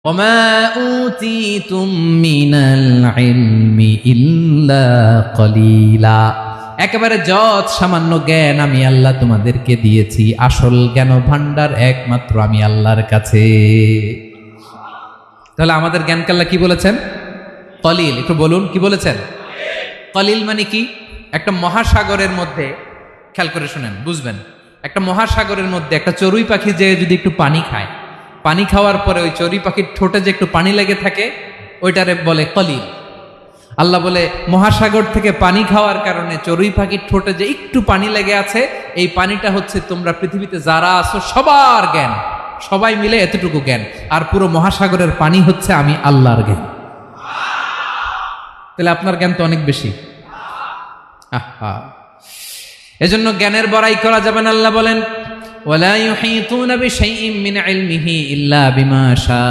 ওমা উতীতুম মিনাল ইলমি ইল্লা কলিলা। একেবারে যত সামান্য জ্ঞান আমি আল্লাহ তোমাদেরকে দিয়েছি, আসল জ্ঞান ভান্ডার একমাত্র আমি আল্লাহর কাছে। তাহলে আমাদের জ্ঞানকে আল্লাহ কি বলেছেন? কলিল। একটু বলুন, কি বলেছেন? কলিল মানে কি? একটা মহাসাগরের মধ্যে, খেয়াল করে শুনেন, বুঝবেন। একটা মহাসাগরের মধ্যে একটা চড়ুই পাখি যে যদি একটু পানি খায়, পানি খাওয়ার পরে ওই চড়ুই পাখির ঠোঁটে যে একটু পানি লেগে থাকে, ওইটারে বলে কলিল। আল্লাহ বলে মহাসাগর থেকে পানি খাওয়ার কারণে চড়ুই পাখির ঠোঁটে যে একটু পানি লেগে আছে, এই পানিটা হচ্ছে তোমরা পৃথিবীতে যারা আছো সবার জ্ঞান, সবাই মিলে এতটুকু জ্ঞান, আর পুরো মহাসাগরের পানি হচ্ছে আমি আল্লাহর জ্ঞান। তাহলে আপনার জ্ঞান তো অনেক বেশি। আহা, এজন্য জ্ঞানের বড়াই করা যাবে না। আল্লাহ বলেন ওয়ালা ইউহিতুনা বিশাইইম মিন ইলমিহি ইল্লা বিমা শা।